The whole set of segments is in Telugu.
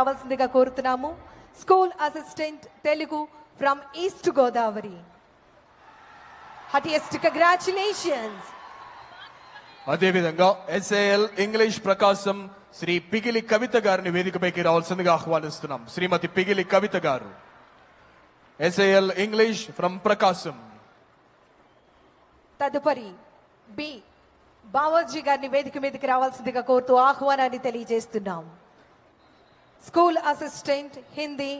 రావాల్సిందిగా కోరుతున్నాము. School assistant Telugu from east Godavari. Heartiest congratulations. అదేవిధంగా ఎస్ఏఎల్ ఇంగ్లీష్ ప్రకాశం శ్రీ పిగిలి కవిత గారిని వేదికపైకి రావాల్సిందిగా ఆహ్వానిస్తున్నాం. శ్రీమతి పిగిలి కవిత గారు, ఎస్ఏఎల్ ఇంగ్లీష్ ఫ్రమ్ ప్రకాశం. తదుపరి బి బావాజీ గారిని వేదిక మీదకి రావాల్సిందిగా కోరుతూ ఆహ్వానాన్ని తెలియజేస్తున్నాం. స్కూల్ అసిస్టెంట్ హిందీ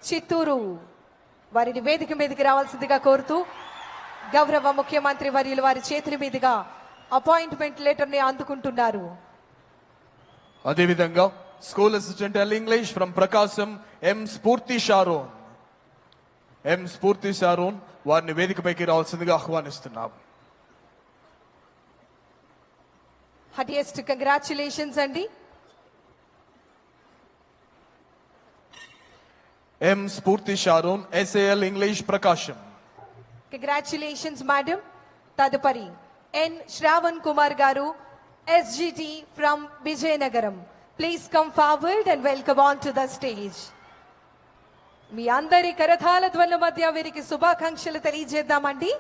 చిత్తూరు వారిని వేదిక మీదకి రావాల్సిందిగా కోరుతూ గౌరవ ముఖ్యమంత్రి వర్యులు వారి చేతుల మీదుగా అపాయింట్మెంట్ లెటర్ ని అందుకుంటున్నారు. అదేవిధంగా school assistant L English from Prakasam M Spoorthi Sharon వారిని వేదికపైకి రావాల్సిందిగా ఆహ్వానిస్తున్నాం. హటియెస్ట్ కంగ్రాచులేషన్స్ అండి. M Spoorthi Sharon, SAL English Prakasam. Congratulations madam. తదుపరి N Shravan Kumar garu, SGT from Vizianagaram. Please come forward and welcome on to the stage. మీ అందరి కరతాళ ధ్వనుల మధ్య వీరికి శుభాకాంక్షలు తెలియజేద్దామండి.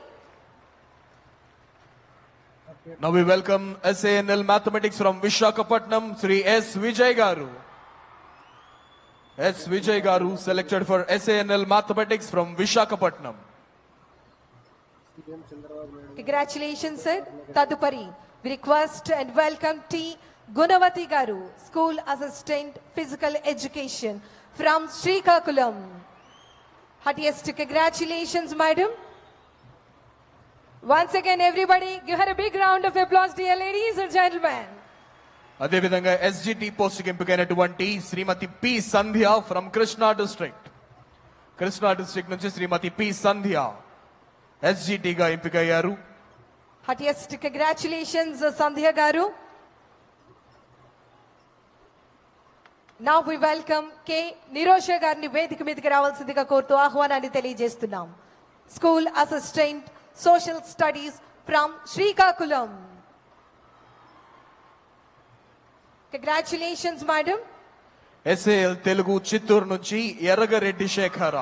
Now we welcome SANL Mathematics from Visakhapatnam, Sri S. Vijay Garu. S. Vijay Garu selected for SANL Mathematics from Visakhapatnam. Congratulations, sir. Tadupari, we request and welcome T. Gunavati Garu, School Assistant Physical Education from Srikakulam. Heartiest congratulations, madam. Once again, everybody, give her a big round of applause, dear ladies and gentlemen. అదేవిధంగా ఎస్జిటి పోస్టుకి ఎంపికైనటువంటి Srimathi P Sandhya from Krishna district నుంచి శ్రీమతి పి సంధ్య ఎస్జిటిగా ఎంపికయ్యారు. Heartiest congratulations, Sandhya Garu. Now we welcome K. Nirosha గారిని వేదిక మీదకి రావాల్సిందిగా కోరుతూ ఆహ్వానాన్ని తెలియజేస్తున్నాం. School assistant social studies from Srikakulam. Congratulations madam. SAL Telugu Chittoor నుంచి ఎర్రగరెడ్డి శేఖర.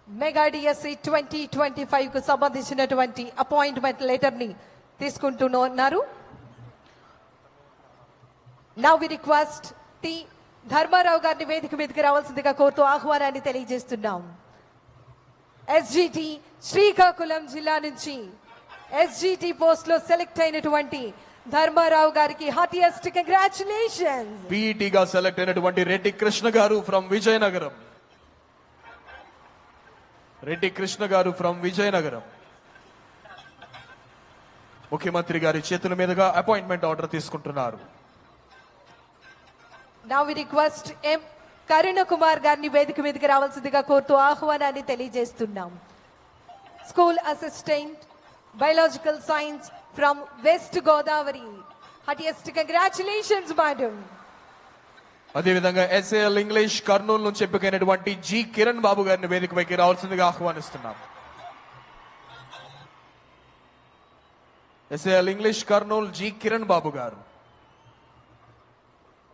మెగా డిఎస్సి 2025 కు సంబంధించినటువంటి అపాయింట్మెంట్ లెటర్ ని తీసుకుంటున్నారు. Now we request T Dharmarao గారిని వేదిక మీదకి రావాల్సిందిగా కోరుతూ ఆహ్వానాన్ని తెలియజేస్తున్నాం. ఎస్జిటి శ్రీకాకుళం జిల్లా నుంచి ఎస్జిటి పోస్ట్ లో సెలెక్ట్ అయినటువంటి ధర్మారావు గారికి హార్టియెస్ట్ కంగ్రాచులేషన్స్. పీఈటీగా సెలెక్ట్ అయినటువంటి రెడ్డి కృష్ణ గారు ఫ్రమ్ విజయనగరం. ముఖ్యమంత్రి గారి చేతుల మీదుగా అపాయింట్మెంట్ ఆర్డర్ తీసుకుంటున్నారు. Now we request M Karuna Kumar గారిని వేదిక మీదకి రావాల్సిందిగా కోరుతూ ఆహ్వానాన్ని తెలియజేస్తున్నాం. School assistant biological science from west Godavari. Heartiest congratulations madam. అదేవిధంగా ఎస్ఏఎల్ ఇంగ్లీష్ కర్నూలు నుంచి ఎంపికైనటువంటి జి కిరణ్ బాబు గారిని వేదికపైకి రావాల్సిందిగా ఆహ్వానిస్తున్నాం. SAL English Kurnool G Kiran Babu garu.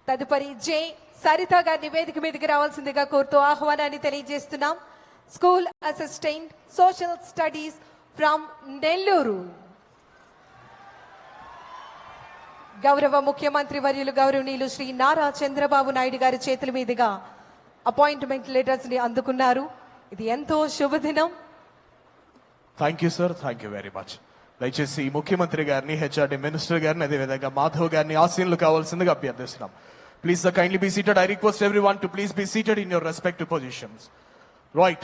తదుపరి జె సరిత గారిని వేదిక మీదకి రావాల్సిందిగా కోరుతూ ఆహ్వానాన్ని తెలియజేస్తున్నాం. School assistant social studies from Nellore. గౌరవ ముఖ్యమంత్రి వర్యులు గౌరవనీయులు శ్రీ నారా చంద్రబాబు నాయుడు గారి చేతుల మీదుగా అపాయింట్మెంట్ లెటర్స్ ని అందుకున్నారు. ఇది ఎంతో శుభదినం. Thank you sir, thank you very much. దయచేసి ముఖ్యమంత్రి గారిని, హెచ్ఆర్డి మినిస్టర్ గారిని, అదేవిధంగా మాధవ్ గారిని ఆశీనులు కావాల్సిందిగా అభ్యర్థిస్తున్నాం. Please, sir, kindly be seated. I request everyone to please be seated in your respective positions. Right.